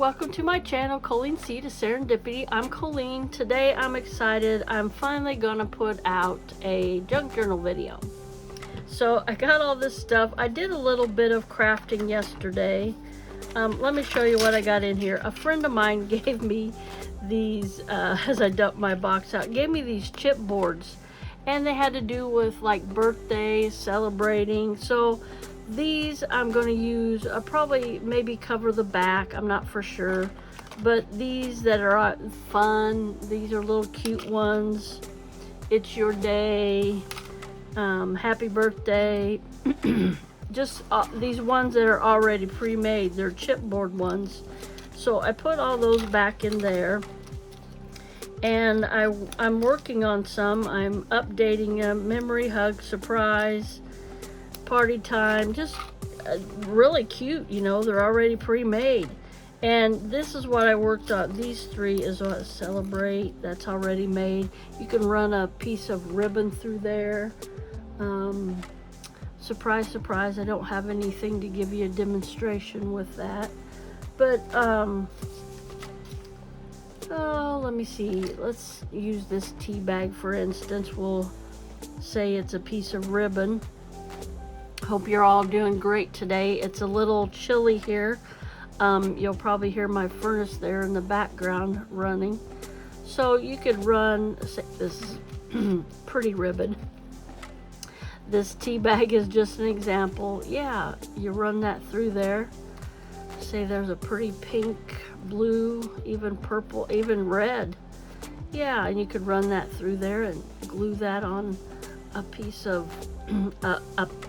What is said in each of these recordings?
welcome to my channel, Colleen C to Serendipity. I'm Colleen. Today I'm excited. I'm finally gonna put out a junk journal video. So I got all this stuff. I did a little bit of crafting yesterday. Let me show you what I got in here. A friend of mine gave me these, as I dumped my box out, gave me these chipboards. And they had to do with like birthdays, celebrating. So these I'm going to use, probably maybe cover the back, I'm not for sure. But these that are fun, these are little cute ones. It's your day, happy birthday. Just these ones that are already pre-made, they're chipboard ones. So I put all those back in there. And I'm working on some. I'm updating them. Memory hug, surprise, party time, just really cute, you know, they're already pre-made. And this is what I worked on. These three is what celebrate, that's already made. You can run a piece of ribbon through there. Surprise, surprise, I don't have anything to give you a demonstration with that. But, oh, let me see. Let's use this tea bag, for instance. We'll say it's a piece of ribbon. Hope you're all doing great today. It's a little chilly here. You'll probably hear my furnace there in the background running. So you could run, say this is pretty ribbon. This tea bag is just an example. Yeah, you run that through there. Say there's a pretty pink, blue, even purple, even red. Yeah, and you could run that through there and glue that on a piece of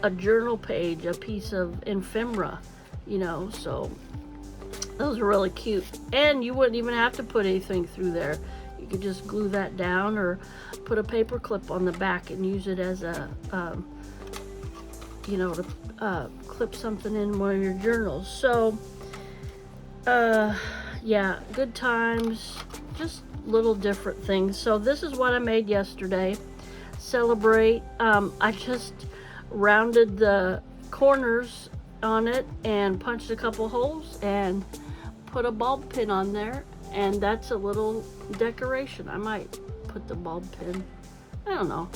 a journal page, a piece of ephemera, you know. So those are really cute, and you wouldn't even have to put anything through there. You could just glue that down or put a paper clip on the back and use it as a you know, to clip something in one of your journals. So yeah, good times, just little different things. So this is what I made yesterday. Celebrate. I just rounded the corners on it and punched a couple holes and put a bulb pin on there, and that's a little decoration. I might put the bulb pin, I don't know,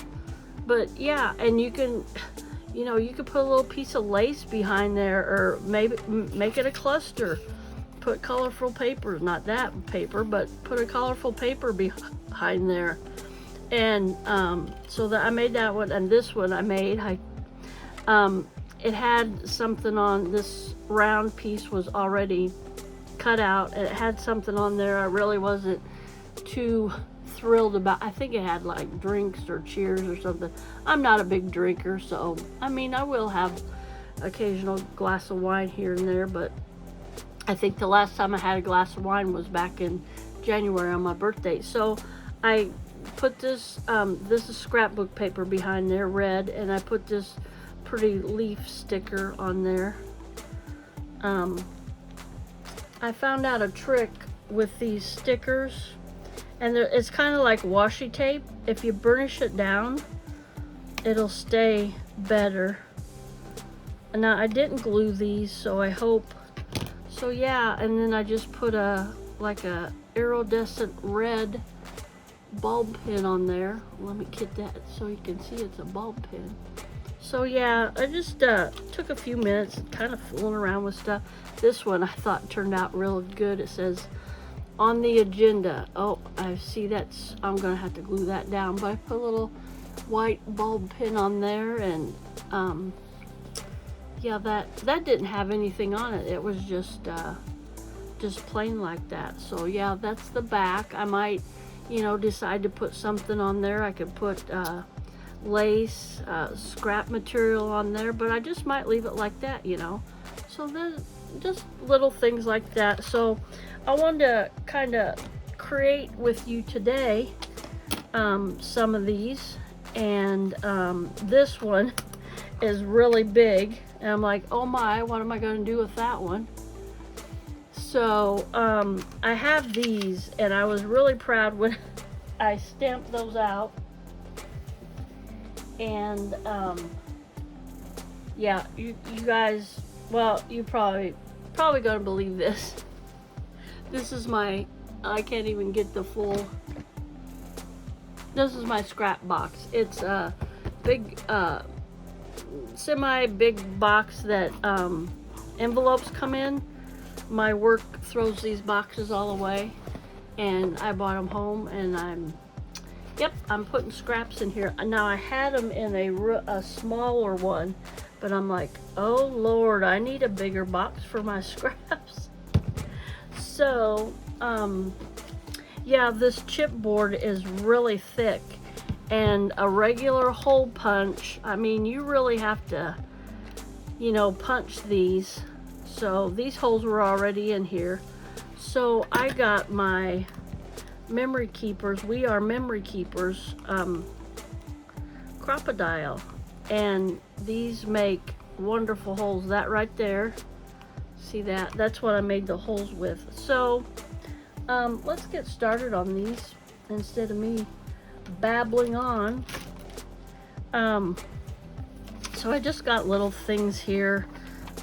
but yeah. And you can, you know, you could put a little piece of lace behind there, or maybe make it a cluster. Put colorful paper, not that paper, but put a colorful paper behind there. And so that I made that one, and this one I made, it had something on, this round piece was already cut out, and it had something on there I really wasn't too thrilled about. I think it had like drinks or cheers or something. I'm not a big drinker, so I mean, I will have occasional glass of wine here and there, but I think the last time I had a glass of wine was back in January on my birthday. So I put this, this is scrapbook paper behind there, red, and I put this pretty leaf sticker on there. I found out a trick with these stickers, and it's kind of like washi tape. If you burnish it down, it'll stay better. Now I didn't glue these, so I hope. So yeah, and then I just put like a iridescent red bulb pin on there. Let me get that so you can see it's a bulb pin. So yeah, I just took a few minutes kind of fooling around with stuff. This one I thought turned out real good. It says on the agenda. Oh, I see that's, I'm gonna have to glue that down, but I put a little white bulb pin on there, and yeah, that didn't have anything on it. It was just plain like that. So yeah, that's the back. I might, you know, decide to put something on there. I could put lace, scrap material on there, but I just might leave it like that, you know. So then just little things like that. So I wanted to kind of create with you today some of these, and this one is really big, and I'm like, oh my, what am I going to do with that one? So I have these, and I was really proud when I stamped those out. And yeah, you guys, well, you probably gonna believe this. This is my, I can't even get the full, this is my scrap box. It's a big, semi-big box that envelopes come in. My work throws these boxes all away, and I bought them home, and I'm putting scraps in here. Now I had them in a smaller one, but I'm like, oh Lord, I need a bigger box for my scraps. So, yeah, this chipboard is really thick, and a regular hole punch, I mean, you really have to, you know, punch these. So these holes were already in here. So I got my memory keepers. We are memory keepers, crocodile, and these make wonderful holes. That right there, see that? That's what I made the holes with. So let's get started on these instead of me babbling on. So I just got little things here,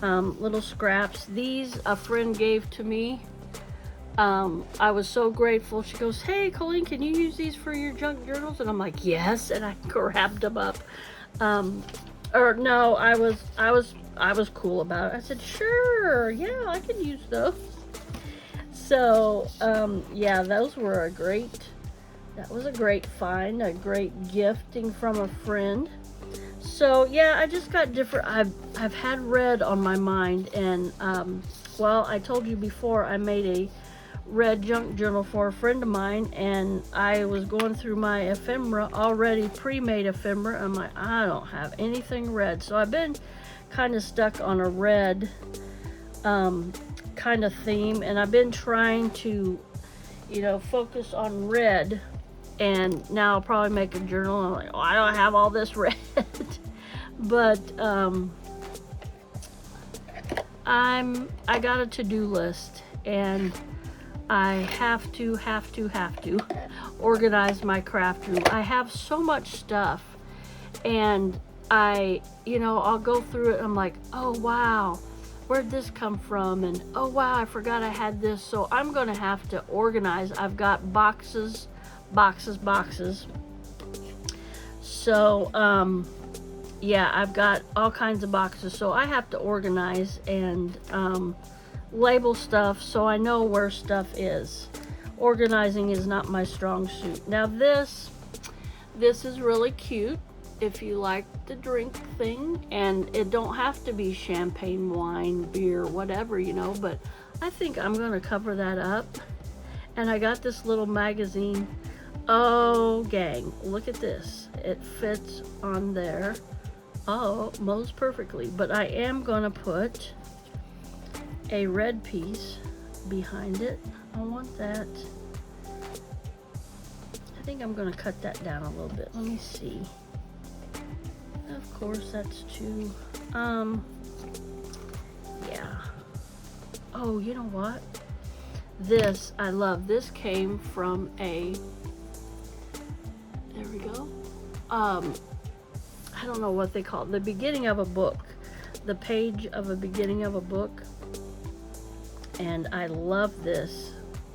little scraps. These a friend gave to me. I was so grateful. She goes, hey Colleen, can you use these for your junk journals? And I'm like, yes, and I grabbed them up. Or no, I was cool about it. I said, sure, yeah, I can use those. So yeah, those were that was a great find, a great gifting from a friend. So yeah, I just got different, I've had red on my mind, and well, I told you before, I made a red junk journal for a friend of mine, and I was going through my ephemera, already pre-made ephemera. I'm like, I don't have anything red. So I've been kind of stuck on a red kind of theme, and I've been trying to, you know, focus on red. And now I'll probably make a journal. I'm like, oh, I don't have all this red. But I got a to-do list, and I have to organize my craft room. I have so much stuff, and you know, I'll go through it. I'm like, oh wow, where'd this come from? And oh wow, I forgot I had this. So I'm gonna have to organize. I've got boxes. So yeah, I've got all kinds of boxes. So I have to organize and label stuff so I know where stuff is. Organizing is not my strong suit. Now this is really cute if you like the drink thing, and it don't have to be champagne, wine, beer, whatever, you know, but I think I'm gonna cover that up. And I got this little magazine. Oh gang, look at this. It fits on there. Oh, most perfectly. But I am gonna put a red piece behind it. I want that. I think I'm gonna cut that down a little bit. Let me see. Of course, that's too, yeah. Oh, you know what? This, I love. This came from there we go. I don't know what they call it. The beginning of a book. The page of a beginning of a book. And I love this.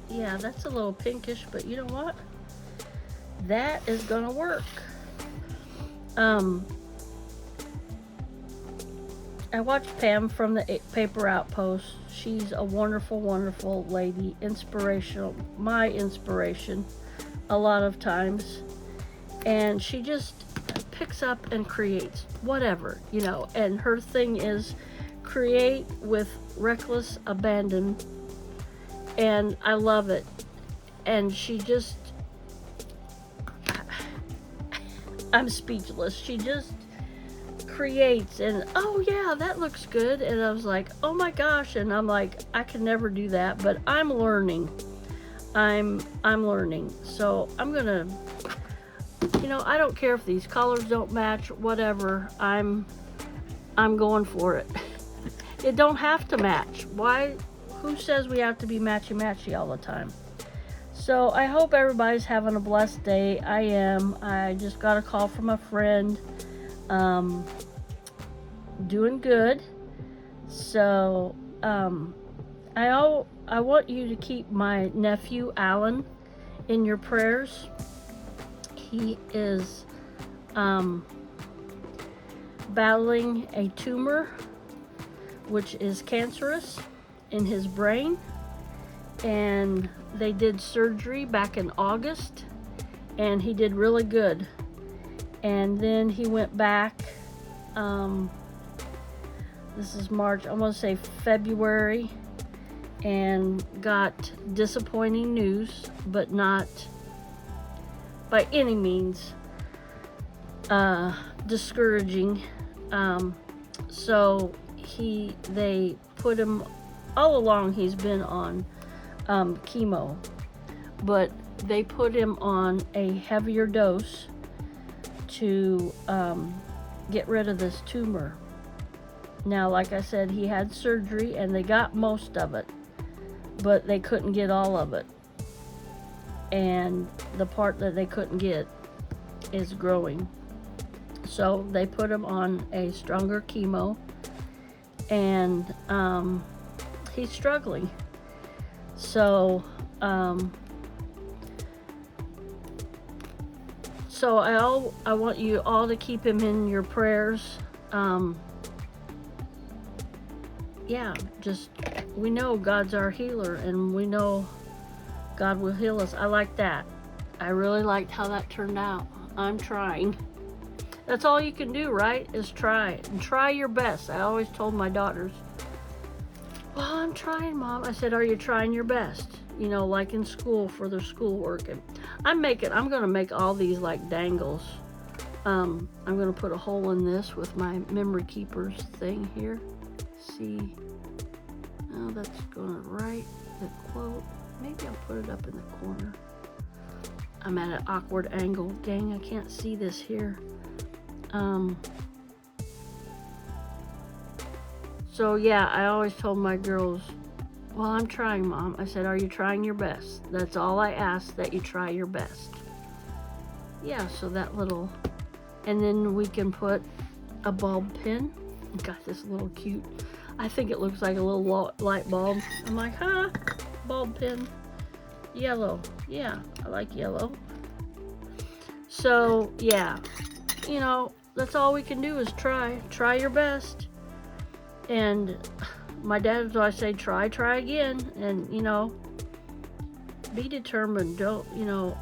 Yeah, that's a little pinkish, but you know what? That is gonna work. I watched Pam from the Paper Outpost. She's a wonderful, wonderful lady. Inspirational. My inspiration a lot of times. And she just picks up and creates whatever, you know. And her thing is create with reckless abandon. And I love it. And she just, I'm speechless. She just creates, and oh yeah, that looks good. And I was like, oh my gosh. And I'm like, I can never do that, but I'm learning. I'm learning. So I'm gonna, you know, I don't care if these colors don't match, whatever. I'm going for it. It don't have to match. Why? Who says we have to be matchy-matchy all the time? So I hope everybody's having a blessed day. I am. I just got a call from a friend. Doing good. So I I want you to keep my nephew Alan in your prayers. He is battling a tumor, which is cancerous in his brain, and they did surgery back in August, and he did really good. And then he went back, this is March, I want to say February, and got disappointing news, but not by any means discouraging. So they put him, all along he's been on chemo, but they put him on a heavier dose to get rid of this tumor. Now, like I said, he had surgery and they got most of it, but they couldn't get all of it. And the part that they couldn't get is growing. So they put him on a stronger chemo, and he's struggling. So I want you all to keep him in your prayers. Yeah, just, we know God's our healer, and we know God will heal us. I like that. I really liked how that turned out. I'm trying. That's all you can do, right? Is try. And try your best. I always told my daughters, well, I'm trying, Mom. I said, are you trying your best? You know, like in school for their schoolwork. And I'm going to make all these like dangles. I'm going to put a hole in this with my memory keepers thing here. See, oh, that's going to write the quote. Maybe I'll put it up in the corner. I'm at an awkward angle. Dang, I can't see this here. So yeah, I always told my girls, well, I'm trying, Mom. I said, are you trying your best? That's all I ask, that you try your best. Yeah, so that little, and then we can put a bulb pin. Got this little cute, I think it looks like a little light bulb. I'm like, huh? Bulb pin. Yellow. Yeah, I like yellow. So, yeah. You know, that's all we can do is try. Try your best. And my dad would always say, try again. And, you know, be determined. Don't, you know,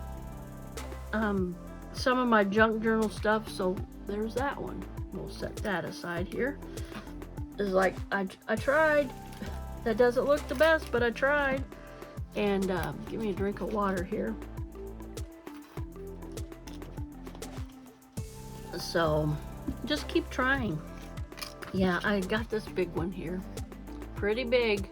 some of my junk journal stuff, so there's that one. We'll set that aside here. It's like, I tried. That doesn't look the best, but I tried. And give me a drink of water here. So just keep trying. Yeah, I got this big one here. Pretty big.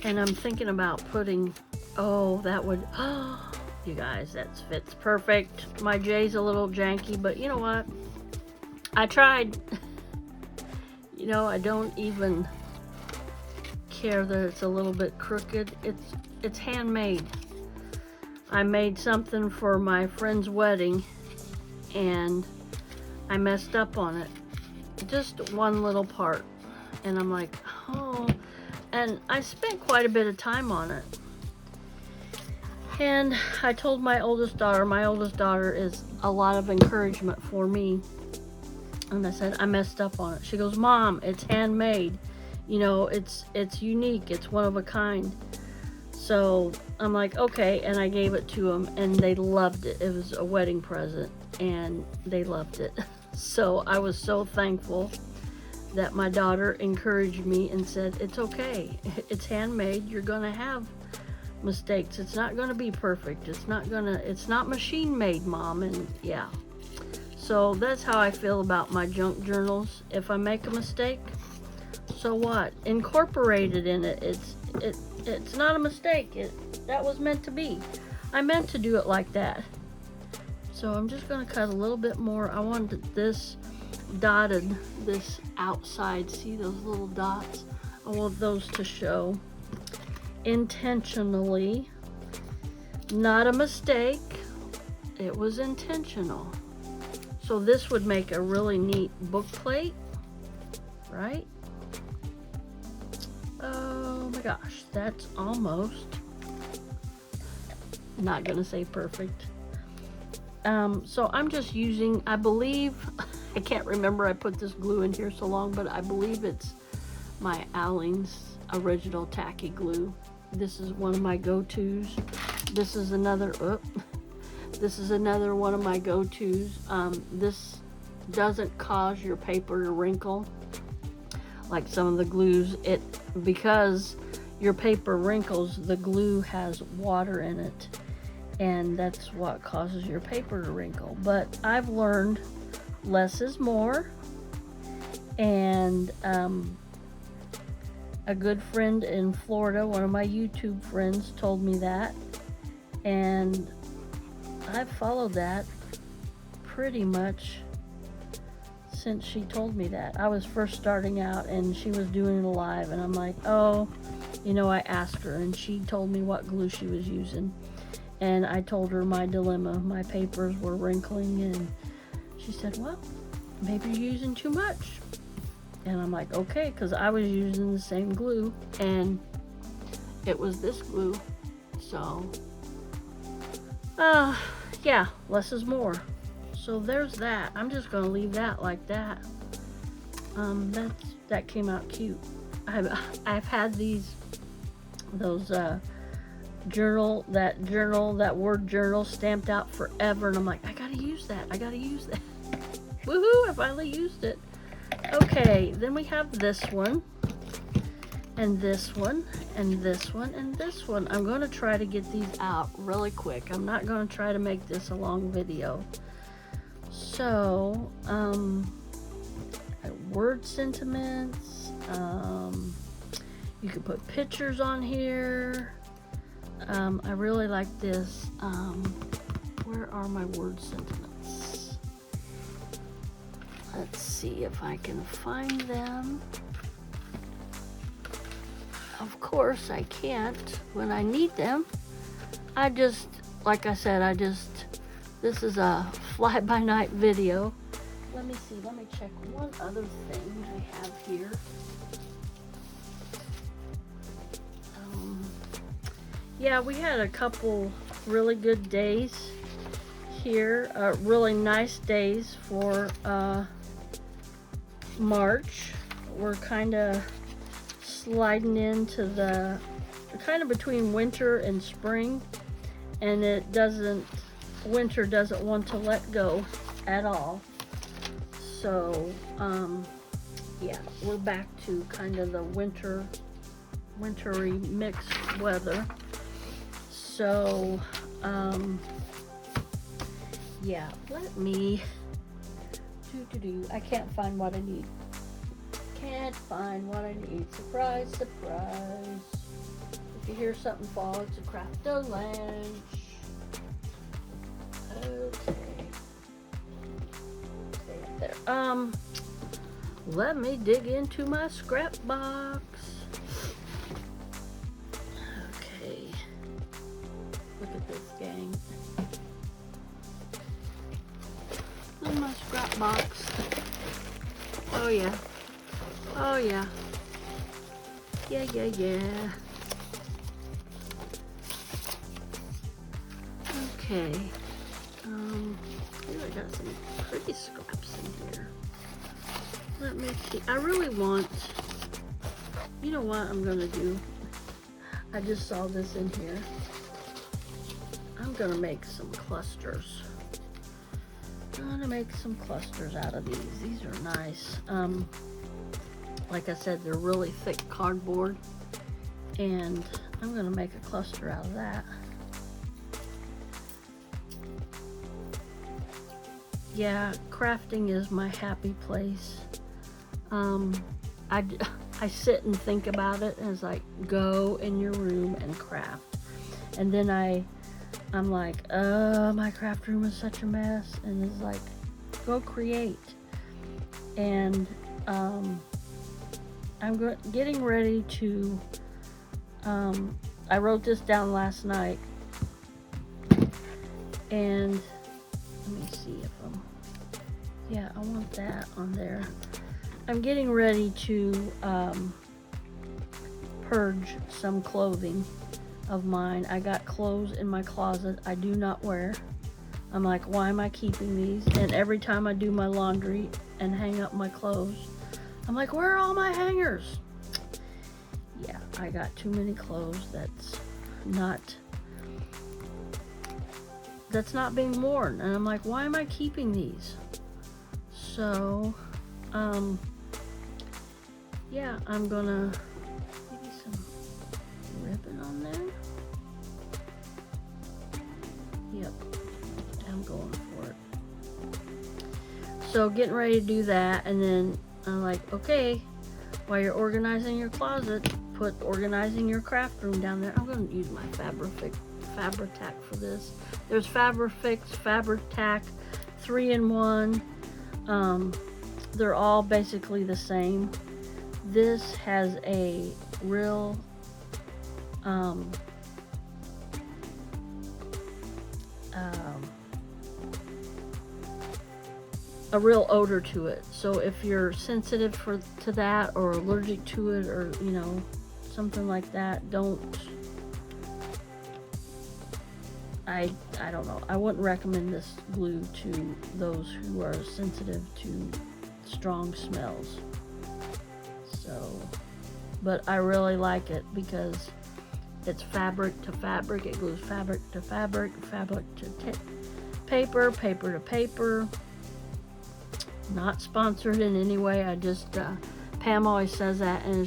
And I'm thinking about putting, oh, that would, oh, you guys, that fits perfect. My J's a little janky, but you know what? I tried. You know, I don't even care that it's a little bit crooked. It's handmade. I made something for my friend's wedding and I messed up on it. Just one little part. And I'm like, oh, and I spent quite a bit of time on it. And I told my oldest daughter is a lot of encouragement for me. And I said, I messed up on it. She goes, Mom, it's handmade. You know, it's unique. It's one of a kind. So I'm like, okay. And I gave it to them and they loved it. It was a wedding present and they loved it. So I was so thankful that my daughter encouraged me and said, it's okay. It's handmade. You're going to have mistakes. It's not going to be perfect. It's not machine made, Mom. And yeah. So that's how I feel about my junk journals. If I make a mistake, so what? Incorporate it in it. It's not a mistake. That was meant to be. I meant to do it like that. So I'm just going to cut a little bit more. I wanted this dotted, this outside. See those little dots? I want those to show intentionally. Not a mistake. It was intentional. So this would make a really neat book plate, right? Oh, my gosh, that's almost, not gonna say perfect. So I'm just using, I believe, I can't remember, I put this glue in here so long, but I believe it's my Alling's original tacky glue. This is one of my go-tos. This is another, this is another one of my go-tos. This doesn't cause your paper to wrinkle like some of the glues. Because your paper wrinkles, the glue has water in it, and that's what causes your paper to wrinkle. But I've learned less is more, and a good friend in Florida, one of my YouTube friends, told me that, and I've followed that pretty much since she told me that. I was first starting out and she was doing it live, and I'm like, oh, you know, I asked her and she told me what glue she was using, and I told her my dilemma. My papers were wrinkling, and she said, well, maybe you're using too much. And I'm like, okay, because I was using the same glue, and it was this glue. So yeah, less is more. So there's that. I'm just gonna leave that like that. That came out cute. I've had those that word journal stamped out forever, and I'm like, I gotta use that. Woohoo! I finally used it. Okay, then we have this one, and this one, and this one, and this one. I'm going to try to get these out really quick. I'm not going to try to make this a long video. So, word sentiments, you can put pictures on here. I really like this. Where are my word sentiments? Let's see if I can find them. Of course I can't when I need them. Like I said, this is a fly-by-night video. Let me see, let me check one other thing I have here. Yeah, we had a couple really good days here, really nice days for March. We're kind of sliding into the kind of between winter and spring, and winter doesn't want to let go at all. So yeah, we're back to kind of the wintry mixed weather. So yeah, let me I can't find what I need. Surprise, surprise. If you hear something fall, it's a crafto lunch. Okay. Stay up there. Let me dig into my scrap box. Okay. Look at this, gang. In my scrap box. Oh yeah. Oh yeah. Yeah. Okay. Here I got some pretty scraps in here. Let me see. I really want, you know what I'm gonna do? I just saw this in here. I'm gonna make some clusters. I'm gonna make some clusters out of these. These are nice. Like I said, they're really thick cardboard, and I'm gonna make a cluster out of that. Yeah, crafting is my happy place. I sit and think about it, and it's like, go in your room and craft. And then I'm like, my craft room is such a mess, and it's like, go create. And I'm getting ready to, I wrote this down last night, and let me see if yeah, I want that on there. I'm getting ready to purge some clothing of mine. I got clothes in my closet I do not wear. I'm like, why am I keeping these? And every time I do my laundry and hang up my clothes, I'm like, where are all my hangers? Yeah, I got too many clothes that's not being worn. And I'm like, why am I keeping these? So, yeah, I'm gonna maybe some ribbon on there. Yep, I'm going for it. So getting ready to do that, and then I'm like, okay, while you're organizing your closet, put organizing your craft room down there. I'm gonna use my Fabri-Tac for this. There's Fabri-Fix, Fabri-Tac, 3-in-1. They're all basically the same. This has a real a real odor to it. So if you're sensitive to that, or allergic to it, or you know, something like that, don't. I don't know. I wouldn't recommend this glue to those who are sensitive to strong smells. So, but I really like it because it's fabric to fabric. It glues fabric to fabric, fabric to paper, paper to paper. Not sponsored in any way. I just, Pam always says that, and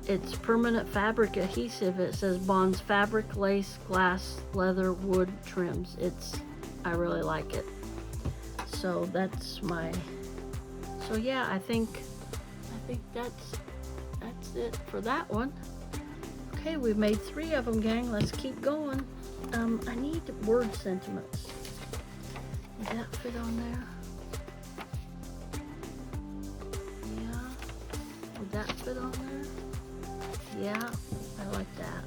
it's permanent fabric adhesive. It says bonds fabric, lace, glass, leather, wood, trims. I really like it. So so yeah, I think that's it for that one. Okay, we've made 3 of them, gang. Let's keep going. I need word sentiments. Does that fit on there? Yeah. Would that fit on there? Yeah, I like that.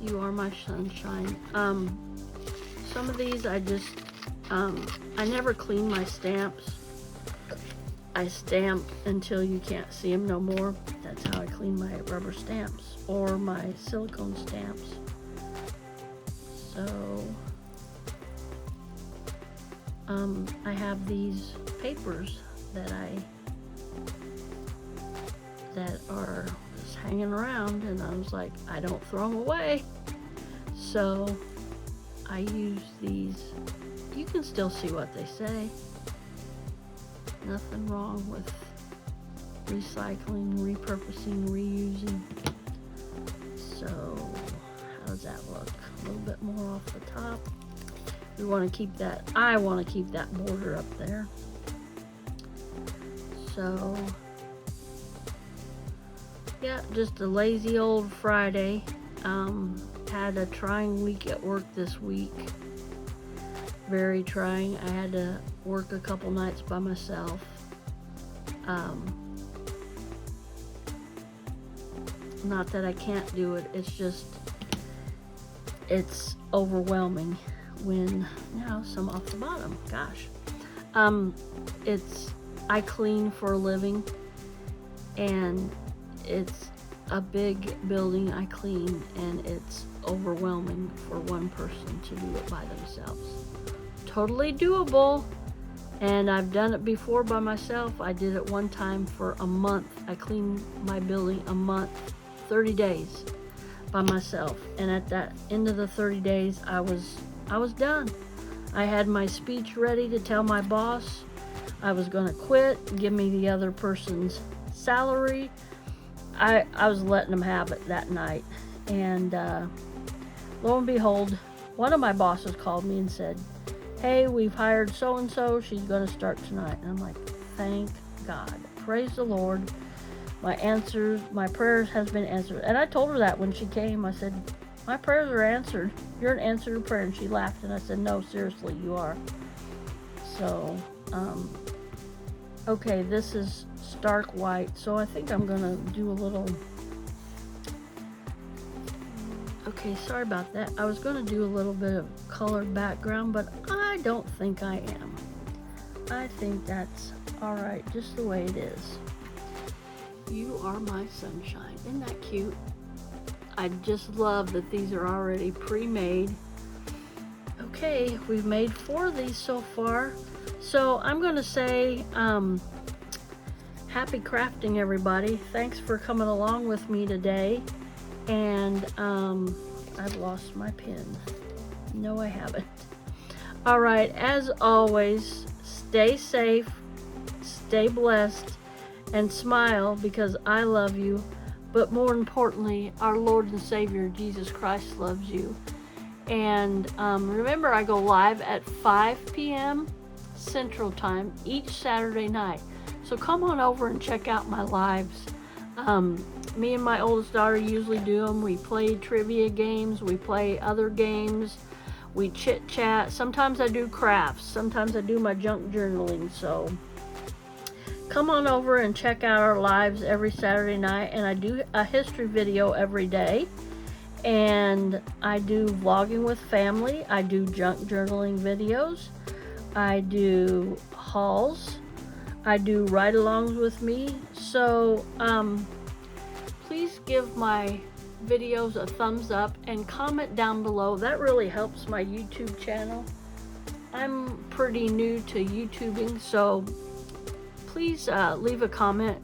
You are my sunshine. Some of these I just, I never clean my stamps. I stamp until you can't see them no more. That's how I clean my rubber stamps or my silicone stamps. So, I have these papers that are just hanging around, and I was like, I don't throw them away. So I use these. You can still see what they say. Nothing wrong with recycling, repurposing, reusing. So how does that look? A little bit more off the top. We want to keep that, I want to keep that border up there. So yeah, just a lazy old Friday. Had a trying week at work this week. Very trying. I had to work a couple nights by myself. Not that I can't do it, it's just, it's overwhelming when, now some off the bottom, gosh. I clean for a living, and it's a big building I clean, and it's overwhelming for one person to do it by themselves. Totally doable, and I've done it before by myself. I did it one time for a month. I cleaned my building a month, 30 days by myself, and at that end of the 30 days I was done. I had my speech ready to tell my boss I was gonna quit, give me the other person's salary. I was letting them have it that night, and lo and behold, one of my bosses called me and said, hey, we've hired so-and-so, she's going to start tonight. And I'm like, thank God, praise the Lord. My prayers has been answered. And I told her that when she came. I said, my prayers are answered. You're an answer to prayer. And she laughed, and I said, no, seriously, you are. So, okay, this is stark white, so I think I'm gonna do a little, okay, sorry about that. I was gonna do a little bit of colored background, but I don't think I am. I think that's all right, just the way it is. You are my sunshine. Isn't that cute? I just love that these are already pre-made. Okay, we've made 4 of these so far. So I'm going to say happy crafting, everybody. Thanks for coming along with me today. And I've lost my pen. No, I haven't. All right, as always, stay safe, stay blessed, and smile, because I love you. But more importantly, our Lord and Savior, Jesus Christ, loves you. And remember, I go live at 5 p.m. Central Time each Saturday night. So come on over and check out my lives. Me and my oldest daughter usually do them. We play trivia games. We play other games. We chit-chat. Sometimes I do crafts. Sometimes I do my junk journaling. So come on over and check out our lives every Saturday night. And I do a history video every day. And I do vlogging with family. I do junk journaling videos. I do hauls. I do ride-alongs with me. So please give my videos a thumbs up and comment down below. That really helps my YouTube channel. I'm pretty new to YouTubing, so please leave a comment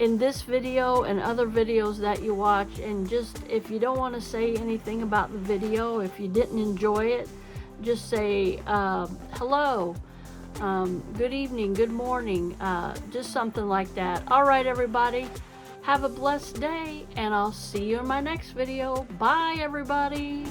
in this video and other videos that you watch. And just, if you don't want to say anything about the video, if you didn't enjoy it, just say hello, good evening, good morning, just something like that. All right, everybody, have a blessed day, and I'll see you in my next video. Bye, everybody.